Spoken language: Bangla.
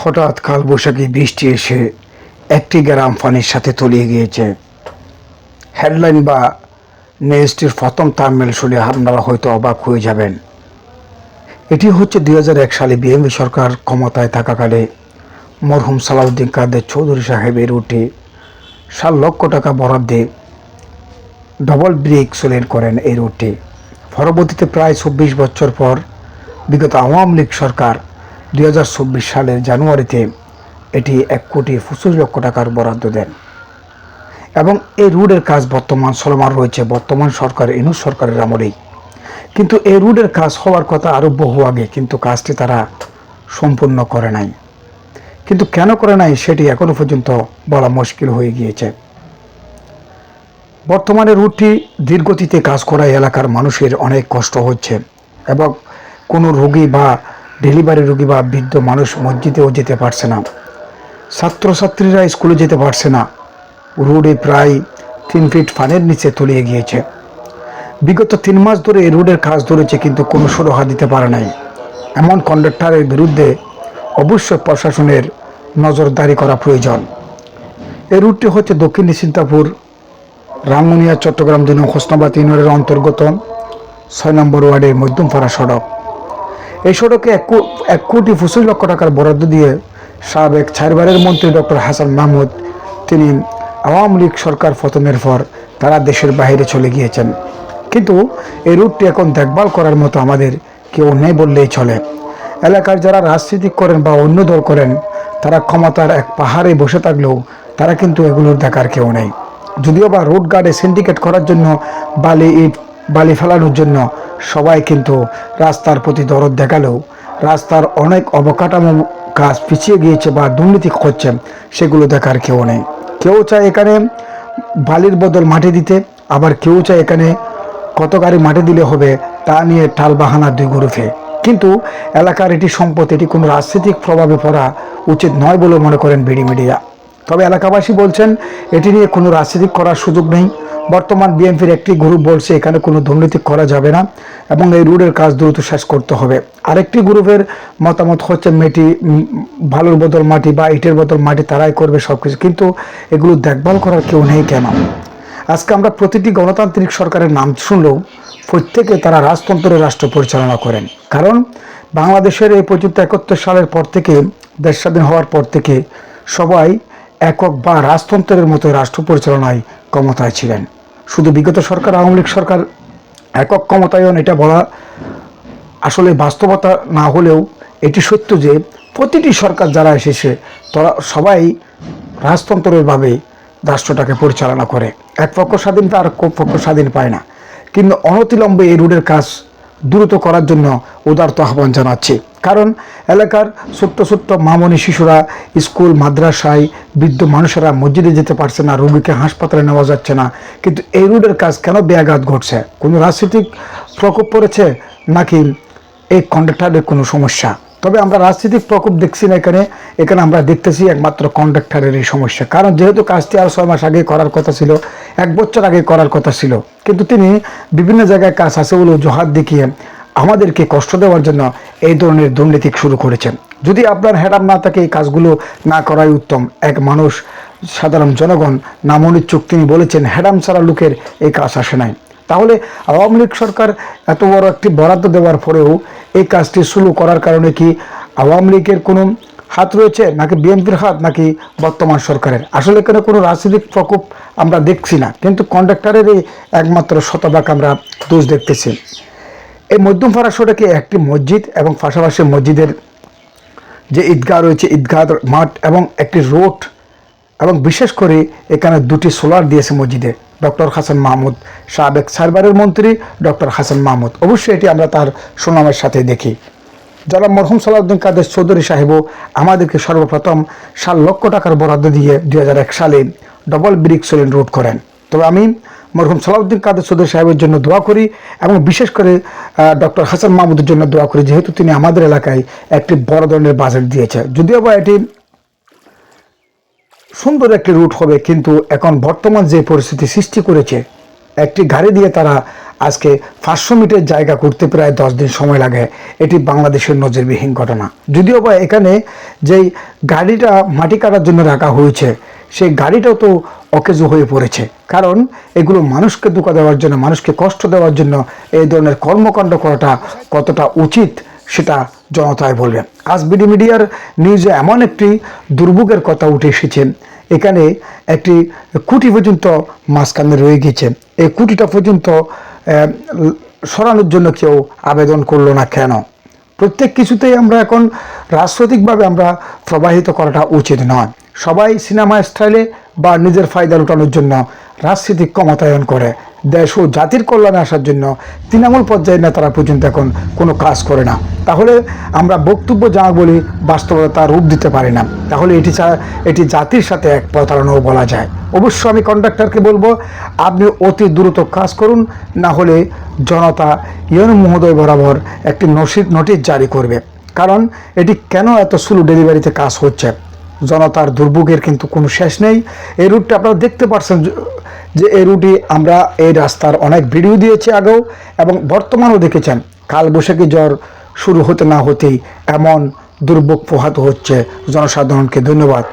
হঠাৎ কালবৈশাখী বৃষ্টি এসে একটি গ্রাম পানির সাথে তলিয়ে গিয়েছে। হেডলাইন বা নিউজটির প্রথম থাম্বনেল শুনে আপনারা হয়তো অবাক হয়ে যাবেন। এটি হচ্ছে 2001 সালে বিএনপি সরকার ক্ষমতায় থাকাকালে মরহুম সালাউদ্দিন কাদের চৌধুরী সাহেবের রুটে 7 লক্ষ টাকা বরাদ্দে ডবল ব্রিক্স লেন করেন এই রুটে। পরবর্তীতে প্রায় 24 বছর পর বিগত আওয়ামী লীগ সরকার 2024 সালের জানুয়ারিতে এটি 1,25,00,000 টাকার বরাদ্দ দেন এবং এই রুটের কাজ বর্তমান চলমান রয়েছে বর্তমান সরকার ইউনূস সরকারের আমলেই। কিন্তু এই রুটের কাজ হওয়ার কথা আরও বহু আগে, কিন্তু কাজটি তারা সম্পূর্ণ করে নাই। কিন্তু কেন করে নাই সেটি এখনও পর্যন্ত বলা মুশকিল হয়ে গিয়েছে। বর্তমানে রুটটি ধীরগতিতে কাজ করায় এলাকার মানুষের অনেক কষ্ট হচ্ছে এবং কোনো রোগী বা ডেলিভারি রোগী বা বৃদ্ধ মানুষ মসজিদেও যেতে পারছে না, ছাত্রছাত্রীরা স্কুলে যেতে পারছে না। রোডে প্রায় 3 ফিট পানির নিচে তলিয়ে গিয়েছে। বিগত 3 মাস ধরে এই রোডের কাজ ধরেছে, কিন্তু কোনো সুরাহা দিতে পারে নাই। এমন কন্ডাক্টরের বিরুদ্ধে অবশ্যই প্রশাসনের নজরদারি করা প্রয়োজন। এই রুটটি হচ্ছে দক্ষিণ নিশ্চিন্তাপুর রাঙ্গুনিয়া চট্টগ্রাম জেলা হোসনাবাদ ইউনিয়নের অন্তর্গত 6 নম্বর ওয়ার্ডের মধ্যমপাড়া সড়ক। এই সড়কে 1,25,00,000 টাকার বরাদ্দ দিয়ে সাবেক 4বারের মন্ত্রী ডক্টর হাসান মাহমুদ, তিনি আওয়ামী লীগ সরকার পতনের পর তারা দেশের বাইরে চলে গিয়েছেন। কিন্তু এই রুটটি এখন দেখভাল করার মতো আমাদের কেউ নেই বললেই চলে। এলাকার যারা রাজনীতি করেন বা অন্য দল করেন, তারা ক্ষমতার এক পাহাড়ে বসে থাকলেও তারা কিন্তু এগুলোর দেখার কেউ নেই। যদিও বা রোড গার্ডে সিন্ডিকেট করার জন্য বালি ফেলানোর জন্য সবাই কিন্তু রাস্তার প্রতি দরদ দেখালেও রাস্তার অনেক অবকাঠামো কাজ পিছিয়ে গিয়েছে বা দুর্নীতি করছে, সেগুলো দেখার কেউ নেই। কেউ চায় এখানে বালির বদল মাটি দিতে, আবার কেউ চায় এখানে কত গাড়ি মাটি দিলে হবে তা নিয়ে টাল বাহানা 2 গ্রুপে। কিন্তু এলাকার এটি সম্পদ, এটি কোনো রাজনৈতিক প্রভাবে পড়া উচিত নয় বলে মনে করেন বিডি মিডিয়া। তবে এলাকাবাসী বলছেন এটি নিয়ে কোনো রাজনীতি করার সুযোগ নেই। বর্তমান বিএনপির একটি গ্রুপ বলছে এখানে কোনো দুর্নীতি করা যাবে না এবং এই রোডের কাজ দ্রুত শেষ করতে হবে। আরেকটি গ্রুপের মতামত হচ্ছে বালুর বদল মাটি বা ইটের বদল মাটি তারাই করবে সব কিছু, কিন্তু এগুলো দেখভাল করার কেউ নেই কেন? আজকে আমরা প্রতিটি গণতান্ত্রিক সরকারের নাম শুনলেও প্রত্যেকে তারা রাজতন্ত্রের রাষ্ট্র পরিচালনা করেন। কারণ বাংলাদেশের এই পর্যন্ত 71 সালের পর থেকে, দেশ স্বাধীন হওয়ার পর থেকে সবাই একক বা রাজতন্ত্রের মতো রাষ্ট্র পরিচালনায় ক্ষমতায় ছিলেন। শুধু বিগত সরকার আওয়ামী লীগ সরকার একক ক্ষমতায়ন, এটা বলা আসলে বাস্তবতা না হলেও এটি সত্য যে প্রতিটি সরকার যারা এসেছে তারা সবাই রাজতন্ত্রেরভাবে রাষ্ট্রটাকে পরিচালনা করে। এক পক্ষ স্বাধীন আর পক্ষ স্বাধীন পায় না। কিন্তু অনতিবিলম্বে এই রোডের কাজ দ্রুত করার জন্য উদারত আহ্বান জানাচ্ছি। কারণ এলাকার ছোট্ট ছোট্ট মামনি শিশুরা স্কুল মাদ্রাসায়, বৃদ্ধ মানুষেরা মসজিদে যেতে পারছে না, রোগীকে হাসপাতালে নেওয়া যাচ্ছে না। কিন্তু এই রোডের কাজ কেন ব্যাঘাত ঘটছে? কোনো রাজনৈতিক প্রকোপ পড়েছে নাকি এই কন্ডাক্টরের কোনো সমস্যা? তবে আমরা রাজনৈতিক প্রকোপ দেখছি না এখানে আমরা দেখতেছি একমাত্র কন্ডাক্টরের এই সমস্যা। কারণ যেহেতু কাজটি আর 6 মাস আগে করার কথা ছিল, 1 বছর আগে করার কথা ছিল, কিন্তু তিনি বিভিন্ন জায়গায় কাজ আছে বলে অজুহাত দেখিয়ে আমাদেরকে কষ্ট দেওয়ার জন্য এই ধরনের দুর্নীতি শুরু করেছেন। যদি আপনার হেডাম না থাকে এই কাজগুলো না করাই উত্তম। এক মানুষ, সাধারণ জনগণ নামনিচ্ছুক, তিনি বলেছেন হেডাম ছাড়া লোকের এই কাজ আসে নাই। তাহলে আওয়ামী লীগ সরকার এত বড় একটি বরাদ্দ দেওয়ার পরেও এই কাজটি শুরু করার কারণে কি আওয়ামী লীগের কোনো হাত রয়েছে নাকি বিএনপির হাত নাকি বর্তমান সরকারের? আসলে এখানে কোনো রাজনৈতিক প্রকোপ আমরা দেখছি না, কিন্তু কন্ডাক্টরেরই একমাত্র শতভাগ আমরা দোষ দেখতেছি। এই মধ্যমপাড়া সড়কে একটি মসজিদ এবং পাশাপাশি মসজিদের যে ঈদগাহ রয়েছে, ঈদগাহ মাঠ এবং একটি রোড, এবং বিশেষ করে এখানে 2টি সোলার দিয়েছে মসজিদে ডক্টর হাসান মাহমুদ, সাবেক 4বারের মন্ত্রী ডক্টর হাসান মাহমুদ। অবশ্যই এটি আমরা তার সুনামের সাথে দেখি। যারা মরহুম সালাউদ্দিন কাদের চৌধুরী সাহেবও আমাদেরকে সর্বপ্রথম 7 লক্ষ টাকার বরাদ্দ দিয়ে 2001 সালে ডবল ব্রিক্স লেন রোড করেন। তবে আমি মরহুম সালাউদ্দিন কাদের চৌধুরী সাহেবের জন্য দোয়া করি এবং বিশেষ করে ডক্টর হাসান মাহমুদের জন্য দোয়া করি, যেহেতু তিনি আমাদের এলাকায় একটি বড় ধরনের বাজেট দিয়েছে। যদিও বা এটি সুন্দর একটি রুট হবে, কিন্তু এখন বর্তমান যে পরিস্থিতি সৃষ্টি করেছে, একটি গাড়ি দিয়ে তারা আজকে 500 মিটার জায়গা করতে প্রায় 10 দিন সময় লাগে। এটি বাংলাদেশের নজিরবিহীন ঘটনা। যদিও বা এখানে যেই গাড়িটা মাটি কাটার জন্য রাখা হয়েছে সেই গাড়িটাও তো অকেজো হয়ে পড়েছে, কারণ এগুলো মানুষকে ধোঁকা দেওয়ার জন্য, মানুষকে কষ্ট দেওয়ার জন্য এই ধরনের কর্মকাণ্ড করাটা কতটা উচিত সেটা জনতাই বলবে। আজ বিডি মিডিয়ার নিউজে এমন একটি দুর্ভোগের কথা উঠে এসেছে, এখানে একটি খুঁটি পর্যন্ত মাঝখানে রয়ে গেছে। এই খুঁটিটা পর্যন্ত সরানোর জন্য কেউ আবেদন করলো না কেন? প্রত্যেক কিছুতেই আমরা এখন রাজনৈতিকভাবে আমরা প্রবাহিত করাটা উচিত নয়। সবাই সিনেমা স্টাইলে বা নিজের ফায়দা লুটানোর জন্য রাজনৈতিক ক্ষমতায়ন করে, দেশ ও জাতির কল্যাণে আসার জন্য তৃণমূল পর্যায়ের নেতারা পর্যন্ত এখন কোনো কাজ করে না। তাহলে আমরা বক্তব্য যা বলি বাস্তবতা রূপ দিতে পারি না, তাহলে এটি জাতির সাথে এক প্রতারণাও বলা যায়। অবশ্য আমি কন্ডাক্টরকে বলবো, আপনি অতি দ্রুত কাজ করুন, না হলে জনতা ইউনো মহোদয় বরাবর একটি নোটিশ জারি করবে। কারণ এটি কেন এত স্লো ডেলিভারিতে কাজ হচ্ছে, জনতার দুর্ভোগের কিন্তু কোনো শেষ নেই। এই রুটটা আপনারা দেখতে পাচ্ছেন যে এই রুটে আমরা এই রাস্তার অনেক ভিডিও দিয়েছি আগেও, এবং বর্তমানেও দেখেছেন। কালবৈশাখী ঝড় শুরু হতে না হতেই এমন দুর্ভোগ পোহাতে হচ্ছে জনসাধারণকে। ধন্যবাদ।